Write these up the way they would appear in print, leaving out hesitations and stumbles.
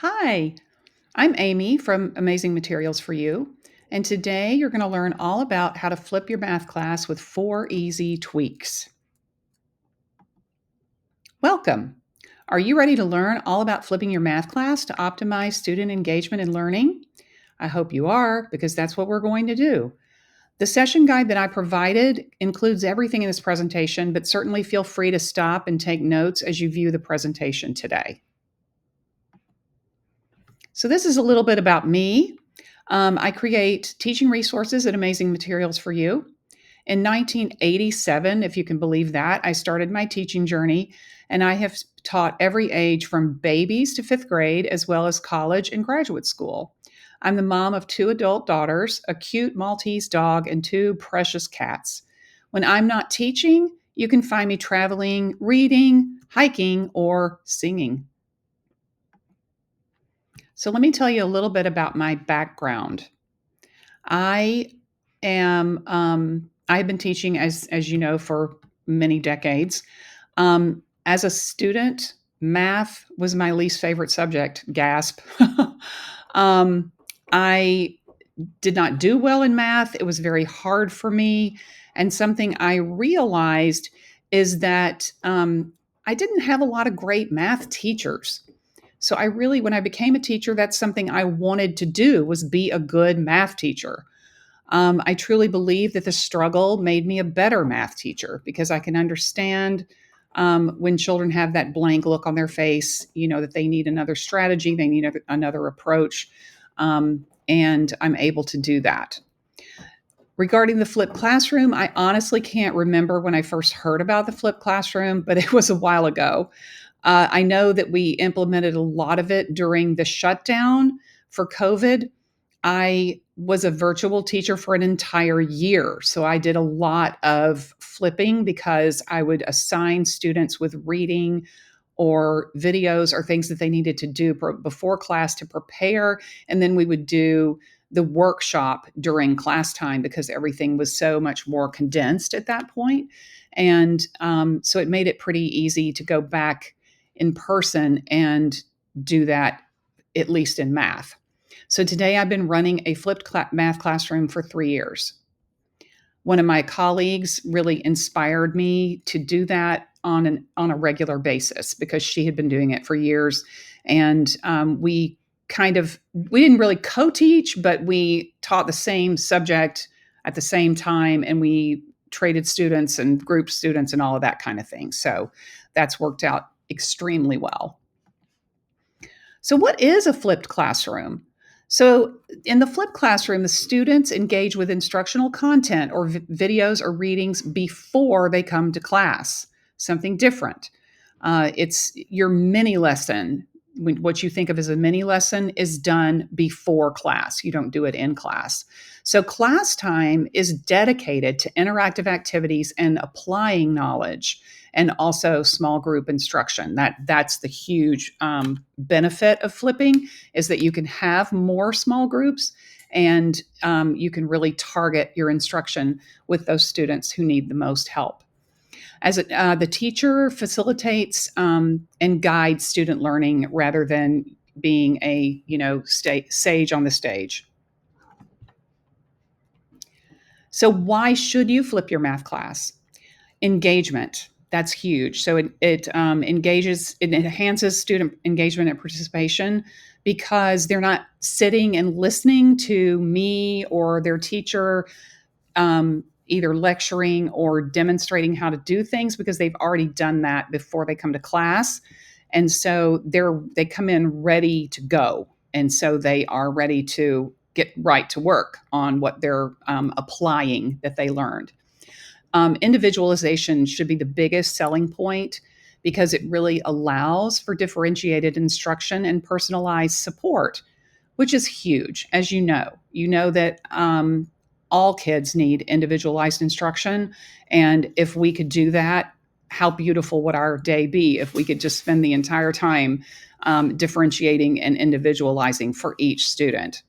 Hi, I'm Amy from Amazing Materials for You, and today you're going to learn all about how to flip your math class with 4 easy tweaks. Welcome. Are you ready to learn all about flipping your math class to optimize student engagement and learning? I hope you are, because that's what we're going to do. The session guide that I provided includes everything in this presentation, but certainly feel free to stop and take notes as you view the presentation today. So, this is a little bit about me. I create teaching resources and amazing materials for you. In 1987, if you can believe that, I started my teaching journey, and I have taught every age from babies to fifth grade, as well as college and graduate school. I'm the mom of 2 adult daughters, a cute Maltese dog, and 2 precious cats. When I'm not teaching, you can find me traveling, reading, hiking, or singing. So, let me tell you a little bit about my background. I I've been teaching as you know for many decades. As a student, math was my least favorite subject. Gasp. um, I did not do well in math. It was very hard for me, and something I realized is that I didn't have a lot of great math teachers. So I really, when I became a teacher, that's something I wanted to do, was be a good math teacher. I truly believe that the struggle made me a better math teacher because I can understand when children have that blank look on their face, that they need another strategy, they need another approach, and I'm able to do that. Regarding the flipped classroom, I honestly can't remember when I first heard about the flipped classroom, but it was a while ago. I know that we implemented a lot of it during the shutdown for COVID. I was a virtual teacher for an entire year. So I did a lot of flipping because I would assign students with reading or videos or things that they needed to do before class to prepare. And then we would do the workshop during class time because everything was so much more condensed at that point. And so it made it pretty easy to go back in person and do that, at least in math. So today I've been running a flipped math classroom for 3 years. One of my colleagues really inspired me to do that on a regular basis because she had been doing it for years, and we didn't really co-teach, but we taught the same subject at the same time, and we traded students and group students and all of that kind of thing. So that's worked out extremely well. So, what is a flipped classroom? So, in the flipped classroom, the students engage with instructional content or videos or readings before they come to class, something different. It's your mini lesson. What you think of as a mini lesson is done before class. You don't do it in class. So, class time is dedicated to interactive activities and applying knowledge, and also small group instruction. That's the huge benefit of flipping, is that you can have more small groups, and you can really target your instruction with those students who need the most help. The teacher facilitates and guides student learning rather than being a sage on the stage. So why should you flip your math class? Engagement. That's huge. So it enhances student engagement and participation because they're not sitting and listening to me or their teacher either lecturing or demonstrating how to do things, because they've already done that before they come to class. And so they come in ready to go. And so they are ready to get right to work on what they're applying that they learned. Individualization should be the biggest selling point because it really allows for differentiated instruction and personalized support, which is huge. As you know, that all kids need individualized instruction. And if we could do that, how beautiful would our day be if we could just spend the entire time differentiating and individualizing for each student?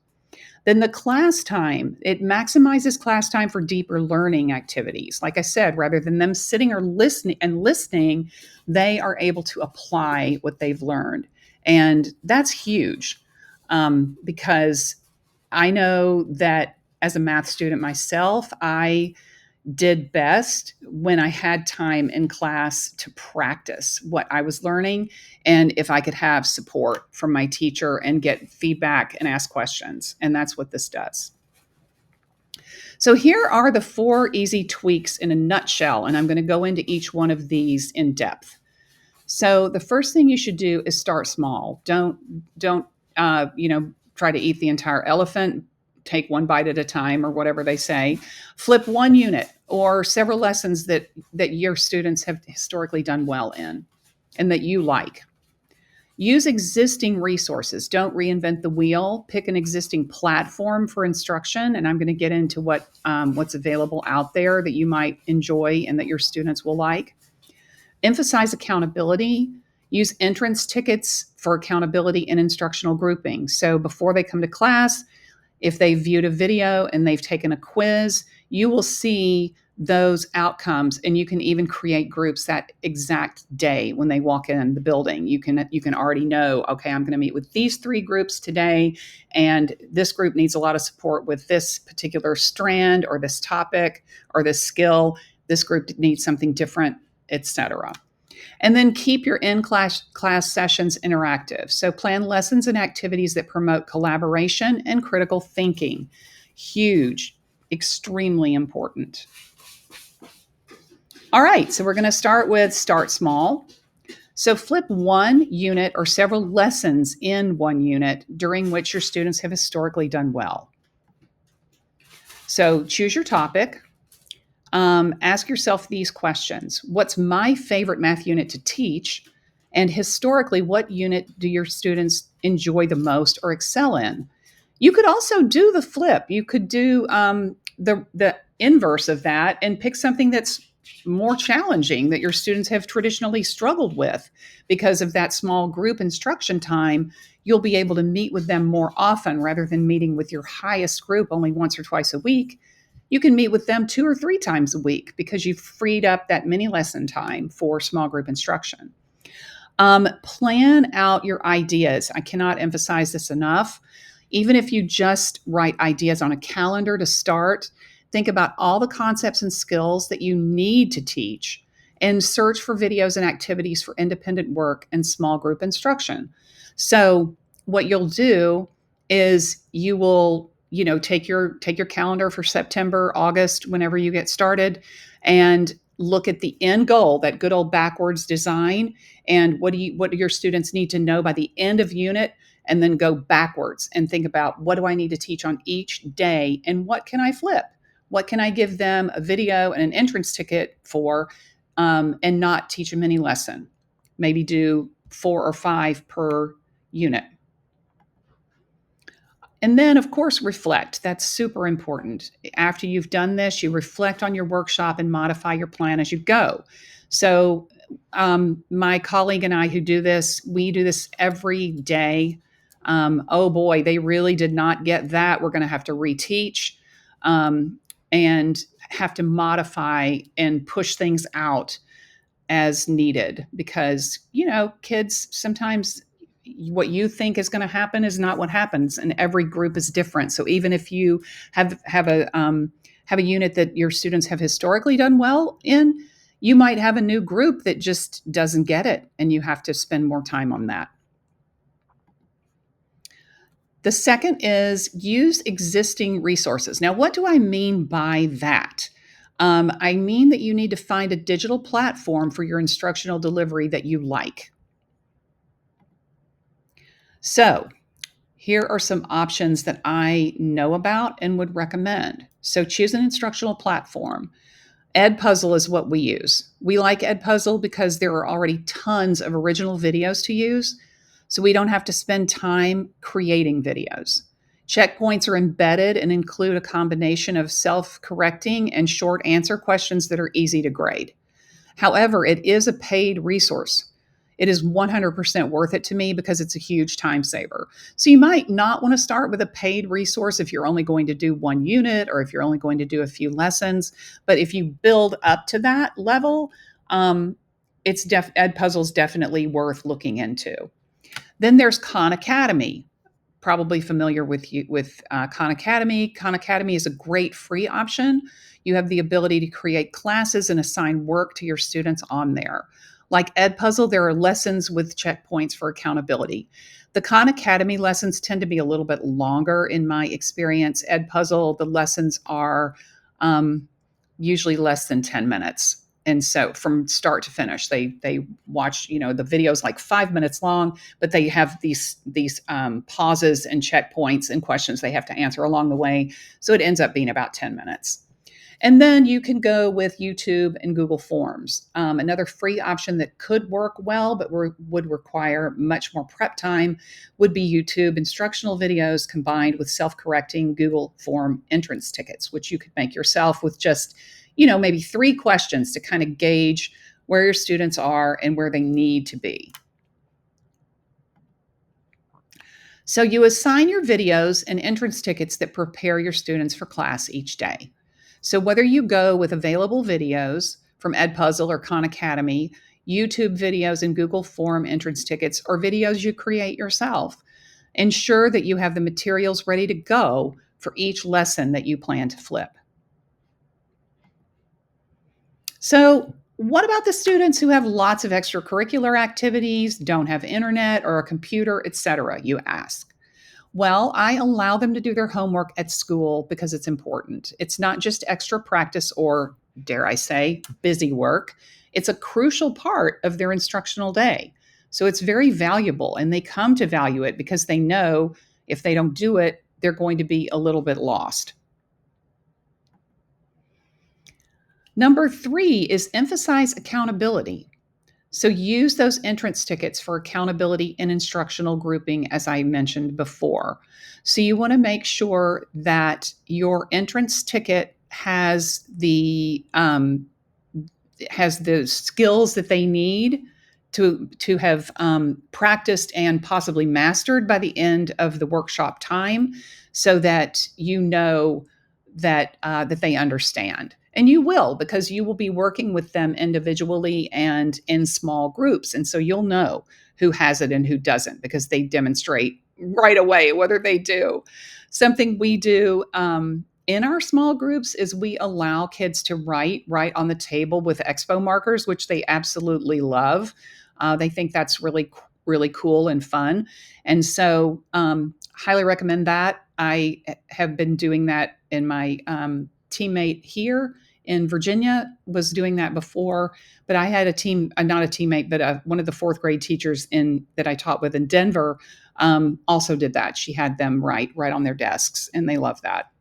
Then the class time, it maximizes class time for deeper learning activities. Like I said, rather than them sitting or listening, they are able to apply what they've learned. And that's huge, because I know that as a math student myself, I did best when I had time in class to practice what I was learning, and if I could have support from my teacher and get feedback and ask questions. And that's what this does. So here are the 4 easy tweaks in a nutshell, and I'm going to go into each one of these in depth. So the first thing you should do is start small. Don't try to eat the entire elephant. Take one bite at a time, or whatever they say. Flip one unit or several lessons that your students have historically done well in, and that you like. Use existing resources. Don't reinvent the wheel. Pick an existing platform for instruction, and I'm going to get into what's available out there that you might enjoy and that your students will like. Emphasize accountability. Use entrance tickets for accountability in instructional grouping. So before they come to class, if they've viewed a video and they've taken a quiz, you will see those outcomes, and you can even create groups that exact day when they walk in the building. You can already know, okay, I'm going to meet with these 3 groups today, and this group needs a lot of support with this particular strand or this topic or this skill. This group needs something different, etc. And then keep your in-class sessions interactive. So plan lessons and activities that promote collaboration and critical thinking. Huge, extremely important. All right, so we're going to start small. So flip one unit or several lessons in one unit during which your students have historically done well. So choose your topic. Ask yourself these questions. What's my favorite math unit to teach? And historically, what unit do your students enjoy the most or excel in? You could also do the flip. You could do the inverse of that and pick something that's more challenging that your students have traditionally struggled with. Because of that small group instruction time, you'll be able to meet with them more often rather than meeting with your highest group only once or twice a week. You can meet with them 2 or 3 times a week because you've freed up that mini lesson time for small group instruction. Plan out your ideas. I cannot emphasize this enough. Even if you just write ideas on a calendar to start, think about all the concepts and skills that you need to teach, and search for videos and activities for independent work and small group instruction. So what you'll do is you will, take your calendar for September, August, whenever you get started, and look at the end goal, that good old backwards design, and what do your students need to know by the end of unit, and then go backwards and think about, what do I need to teach on each day, and what can I flip? What can I give them a video and an entrance ticket for, and not teach a mini lesson? Maybe do 4 or 5 per unit. And then, of course, reflect. That's super important. After you've done this, you reflect on your workshop and modify your plan as you go. So, my colleague and I who do this, we do this every day. Oh boy, they really did not get that. We're going to have to reteach, and have to modify and push things out as needed, because kids sometimes, what you think is going to happen is not what happens, and every group is different. So even if you have a unit that your students have historically done well in, you might have a new group that just doesn't get it, and you have to spend more time on that. The second is use existing resources. Now, what do I mean by that? I mean that you need to find a digital platform for your instructional delivery that you like. So, here are some options that I know about and would recommend. So, choose an instructional platform. Edpuzzle is what we use. We like Edpuzzle because there are already tons of original videos to use, so we don't have to spend time creating videos. Checkpoints are embedded and include a combination of self-correcting and short answer questions that are easy to grade. However, it is a paid resource. It is 100% worth it to me because it's a huge time saver. So you might not want to start with a paid resource if you're only going to do one unit, or if you're only going to do a few lessons. But if you build up to that level, Edpuzzle is definitely worth looking into. Then there's Khan Academy. Probably familiar with you with Khan Academy. Khan Academy is a great free option. You have the ability to create classes and assign work to your students on there. Like Edpuzzle, there are lessons with checkpoints for accountability. The Khan Academy lessons tend to be a little bit longer in my experience. Edpuzzle, the lessons are um, usually less than 10 minutes. And so from start to finish, they watch, the videos like 5 minutes long, but they have these pauses and checkpoints and questions they have to answer along the way. So it ends up being about 10 minutes. And then you can go with YouTube and Google Forms. Another free option that could work well, but would require much more prep time, would be YouTube instructional videos combined with self correcting Google Form entrance tickets, which you could make yourself with just, maybe 3 questions to kind of gauge where your students are and where they need to be. So you assign your videos and entrance tickets that prepare your students for class each day. So whether you go with available videos from Edpuzzle or Khan Academy, YouTube videos and Google Form entrance tickets, or videos you create yourself, ensure that you have the materials ready to go for each lesson that you plan to flip. So, what about the students who have lots of extracurricular activities, don't have internet or a computer, etc., you ask? Well, I allow them to do their homework at school because it's important. It's not just extra practice or, dare I say, busy work. It's a crucial part of their instructional day. So it's very valuable, and they come to value it because they know if they don't do it, they're going to be a little bit lost. Number 3 is emphasize accountability. So use those entrance tickets for accountability and instructional grouping, as I mentioned before. So you want to make sure that your entrance ticket has the skills that they need to have practiced and possibly mastered by the end of the workshop time, so that that they understand. And you will, because you will be working with them individually and in small groups. And so you'll know who has it and who doesn't, because they demonstrate right away whether they do. Something we do in our small groups is we allow kids to write right on the table with expo markers, which they absolutely love. They think that's really cool and fun. And so highly recommend that. I have been doing that in my teammate here in Virginia was doing that before, but I had a team, not a teammate, but one of the 4th grade teachers that I taught with in Denver also did that. She had them write right on their desks, and they love that.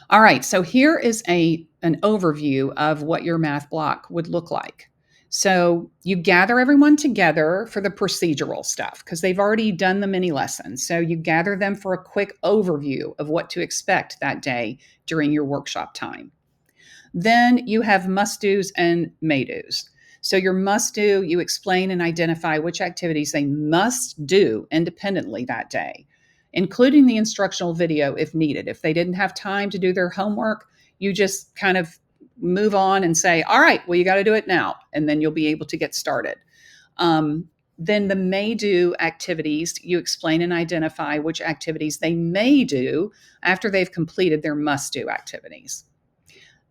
All right, so here is an overview of what your math block would look like. So you gather everyone together for the procedural stuff because they've already done the mini lessons. So you gather them for a quick overview of what to expect that day during your workshop time. Then you have must do's and may do's. So your must do, you explain and identify which activities they must do independently that day, including the instructional video if needed. If they didn't have time to do their homework, you just kind of move on and say, all right, well, you got to do it now. And then you'll be able to get started. Then the may do activities, you explain and identify which activities they may do after they've completed their must do activities.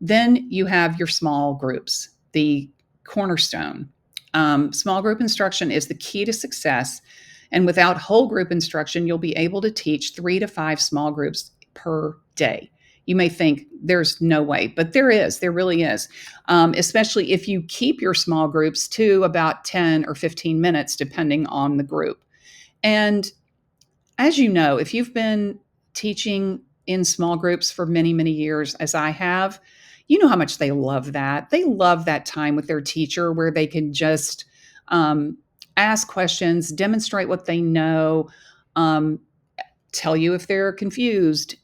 Then you have your small groups, the cornerstone. Small group instruction is the key to success. And without whole group instruction, you'll be able to teach 3 to 5 small groups per day. You may think there's no way, but there really is. Especially if you keep your small groups to about 10 or 15 minutes, depending on the group. And as you know, if you've been teaching in small groups for many, many years, as I have, you know how much they love that. They love that time with their teacher where they can just ask questions, demonstrate what they know, tell you if they're confused,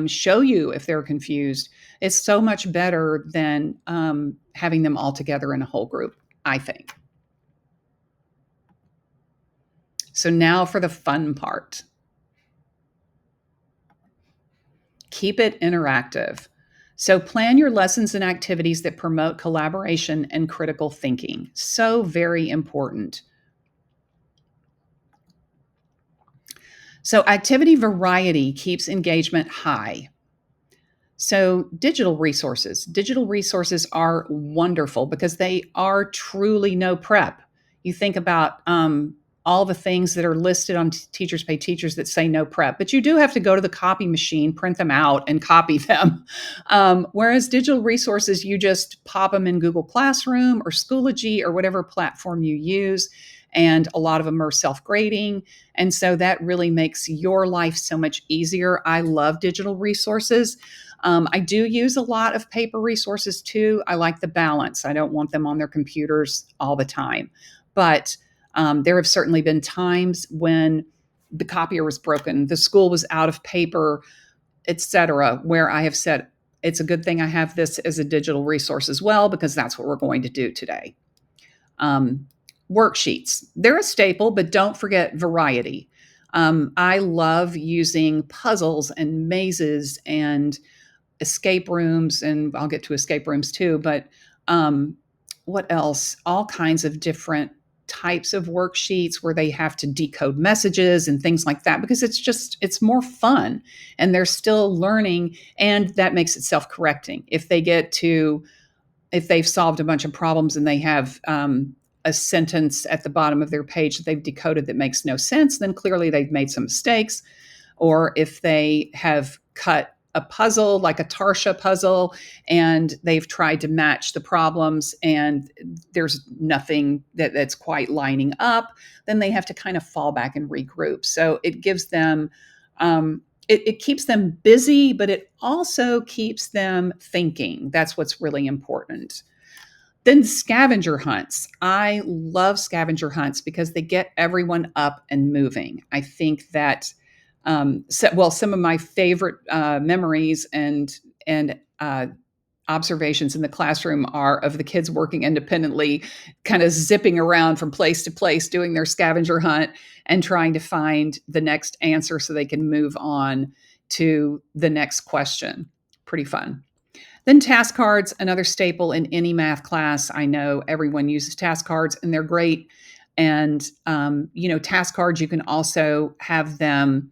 show you if they're confused. It's so much better than having them all together in a whole group, I think. So now for the fun part. Keep it interactive. So plan your lessons and activities that promote collaboration and critical thinking. So very important. So, activity variety keeps engagement high. So, digital resources are wonderful because they are truly no prep. You think about all the things that are listed on Teachers Pay Teachers that say no prep, but you do have to go to the copy machine, print them out, and copy them. Whereas digital resources, you just pop them in Google Classroom or Schoology or whatever platform you use. And a lot of them are self grading. And so that really makes your life so much easier. I love digital resources. I do use a lot of paper resources too. I like the balance. I don't want them on their computers all the time. But there have certainly been times when the copier was broken, the school was out of paper, etc., where I have said, it's a good thing I have this as a digital resource as well, because that's what we're going to do today. Um, Worksheets, they're a staple, but don't forget variety. I love using puzzles and mazes and escape rooms, and I'll get to escape rooms too, but um, what else? All kinds of different types of worksheets where they have to decode messages and things like that, because it's more fun and they're still learning, and that makes it self-correcting. If they've solved a bunch of problems and they have a sentence at the bottom of their page that they've decoded that makes no sense, then clearly they've made some mistakes. Or if they have cut a puzzle like a Tarsha puzzle and they've tried to match the problems and there's nothing that's quite lining up, then they have to kind of fall back and regroup. So it gives them, it keeps them busy, but it also keeps them thinking. That's what's really important. Then scavenger hunts. I love scavenger hunts because they get everyone up and moving. I think that some of my favorite memories and observations in the classroom are of the kids working independently, kind of zipping around from place to place, doing their scavenger hunt and trying to find the next answer so they can move on to the next question. Pretty fun. Then task cards, another staple in any math class. I know everyone uses task cards and they're great. And, task cards, you can also have them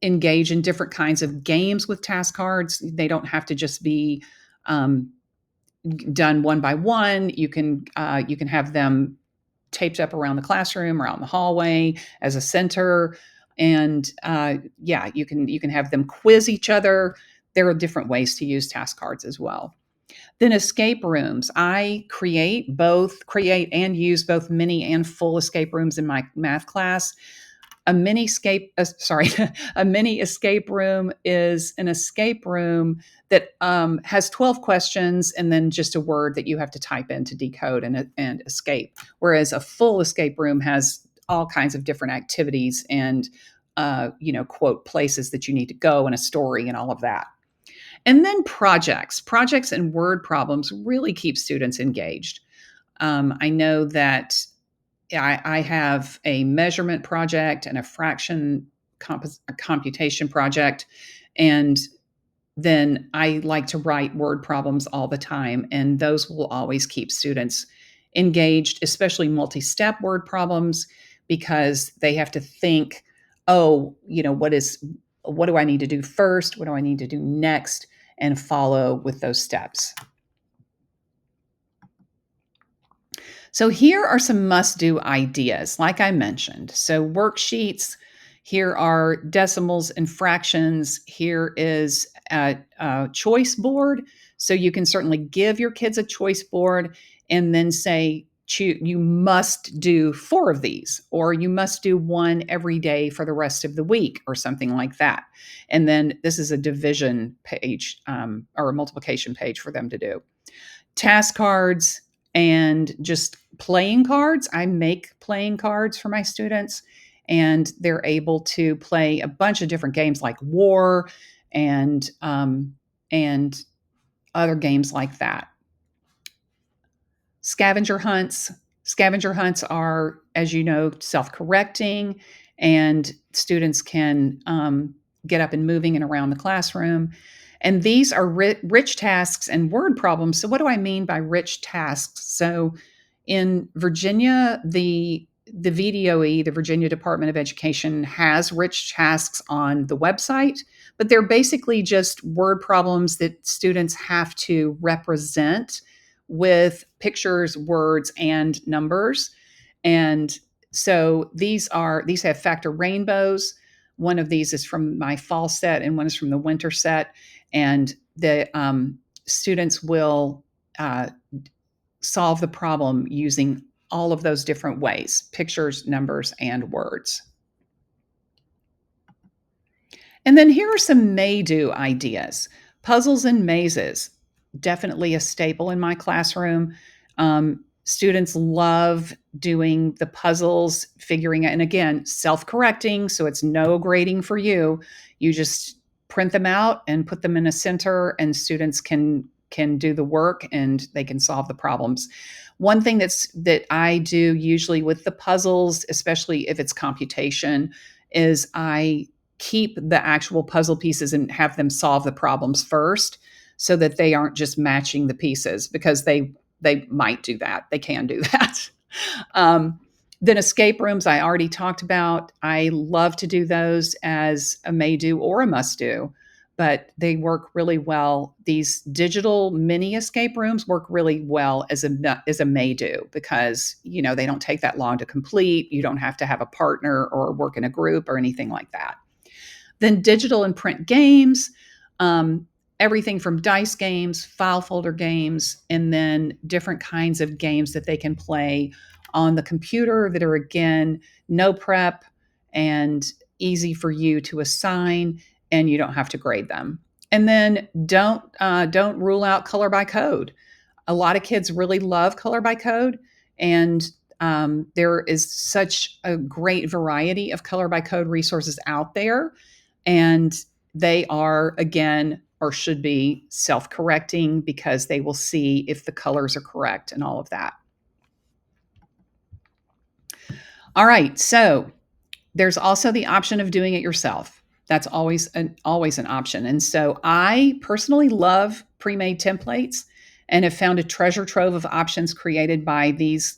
engage in different kinds of games with task cards. They don't have to just be um, done one by one. You can have them taped up around the classroom, around the hallway as a center, and yeah, you can have them quiz each other. There are different ways to use task cards as well. Then escape rooms. I create and use both mini and full escape rooms in my math class. A mini escape room is an escape room that has 12 questions and then just a word that you have to type in to decode and escape. Whereas a full escape room has all kinds of different activities and, quote, places that you need to go and a story and all of that. And then projects and word problems really keep students engaged. I know that I have a measurement project and a a computation project. And then I like to write word problems all the time. And those will always keep students engaged, especially multi step word problems, because they have to think, oh, what do I need to do first? What do I need to do next? And follow with those steps. So here are some must-do ideas, like I mentioned. So worksheets, here are decimals and fractions. Here is a choice board. So you can certainly give your kids a choice board and then say, you must do 4 of these, or you must do one every day for the rest of the week, or something like that. And then this is a division page or a multiplication page for them to do. Task cards and just playing cards. I make playing cards for my students, and they're able to play a bunch of different games like war and other games like that. Scavenger hunts. Scavenger hunts are, as you know, self-correcting, and students can get up and moving and around the classroom. And these are rich tasks and word problems. So what do I mean by rich tasks? So in Virginia, the the VDOE, the Virginia Department of Education, has rich tasks on the website, but they're basically just word problems that students have to represent with pictures, words, and numbers. And so these have factor rainbows. One of these is from my fall set, and one is from the winter set. And the students will solve the problem using all of those different ways: pictures, numbers, and words. And then here are some may do ideas. Puzzles and mazes, definitely a staple in my classroom. Students love doing the puzzles, figuring out, and again, self correcting. So it's no grading for you. You just print them out and put them in a center, and students can do the work and they can solve the problems. One thing that I do usually with the puzzles, especially if it's computation, is I keep the actual puzzle pieces and have them solve the problems first, so that they aren't just matching the pieces, because they might do that. They can do that. um, then escape rooms, I already talked about. I love to do those as a may do or a must do, but they work really well. These digital mini escape rooms work really well as a may do, because they don't take that long to complete. You don't have to have a partner or work in a group or anything like that. Then digital and print games, um, everything from dice games, file folder games, and then different kinds of games that they can play on the computer that are, again, no prep and easy for you to assign, and you don't have to grade them. And then don't rule out color by code. A lot of kids really love color by code, and there is such a great variety of color by code resources out there, and they are, again, or should be, self-correcting, because they will see if the colors are correct and all of that. All right, so there's also the option of doing it yourself. That's always an option. And so I personally love pre-made templates, and have found a treasure trove of options created by these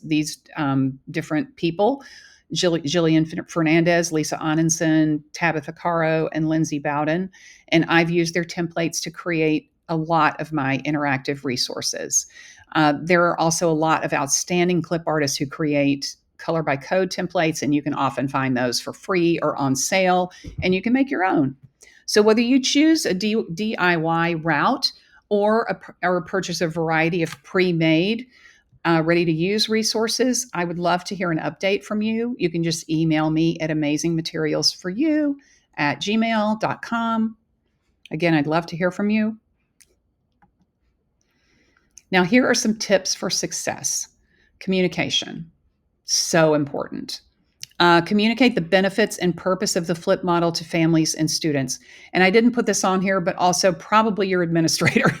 different people: Jillian Fernandez, Lisa Anundson, Tabitha Caro, and Lindsay Bowden. And I've used their templates to create a lot of my interactive resources. There are also a lot of outstanding clip artists who create color by code templates, and you can often find those for free or on sale, and you can make your own. So whether you choose a DIY route, or purchase a variety of pre-made, ready to use resources, I would love to hear an update from you. You can just email me at amazingmaterialsforyou@gmail.com. Again, I'd love to hear from you. Now, here are some tips for success. Communication, so important. Communicate the benefits and purpose of the flip model to families and students. And I didn't put this on here, but also probably your administrator,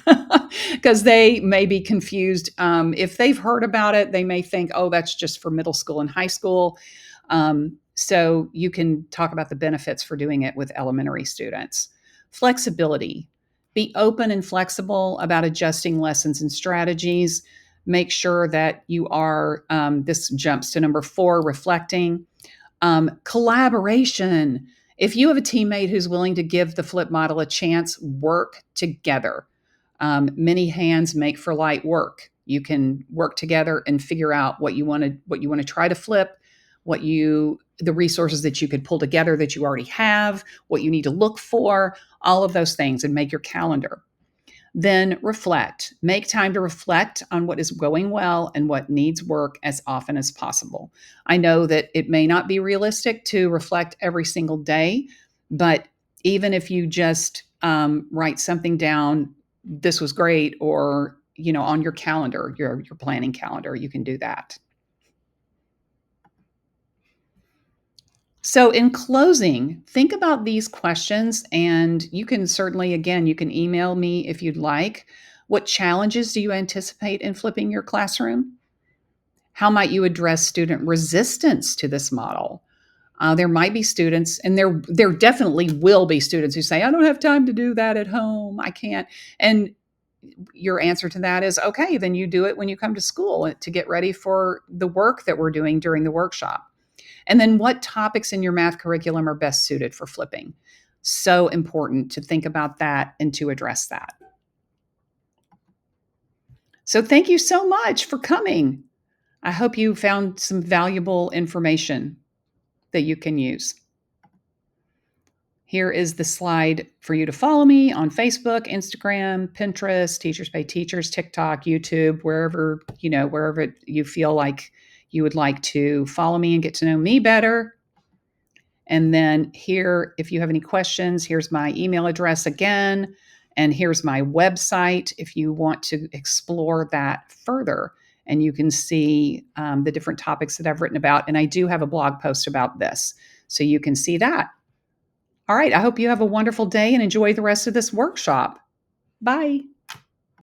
because they may be confused. If they've heard about it, they may think, oh, that's just for middle school and high school. So you can talk about the benefits for doing it with elementary students. Flexibility. Be open and flexible about adjusting lessons and strategies. Make sure that you are, this jumps to number 4, reflecting. Collaboration. If you have a teammate who's willing to give the flip model a chance, work together. Many hands make for light work. You can work together and figure out what you want to try to flip, the resources that you could pull together that you already have, what you need to look for, all of those things, and make your calendar. Then reflect. Make time to reflect on what is going well and what needs work as often as possible. I know that it may not be realistic to reflect every single day, but even if you just write something down, this was great, or on your calendar, your planning calendar, you can do that. So, in closing, think about these questions, and you can certainly, again, you can email me if you'd like. What challenges do you anticipate in flipping your classroom? How might you address student resistance to this model? There might be students, and there definitely will be students who say, I don't have time to do that at home. I can't. And your answer to that is, okay, then you do it when you come to school to get ready for the work that we're doing during the workshop. And then what topics in your math curriculum are best suited for flipping? So important to think about that and to address that. So thank you so much for coming. I hope you found some valuable information that you can use. Here is the slide for you to follow me on Facebook, Instagram, Pinterest, Teachers Pay Teachers, TikTok, YouTube, wherever you feel like you would like to follow me and get to know me better. And then here, if you have any questions, here's my email address again. And here's my website if you want to explore that further. And you can see the different topics that I've written about. And I do have a blog post about this. So you can see that. All right. I hope you have a wonderful day and enjoy the rest of this workshop. Bye.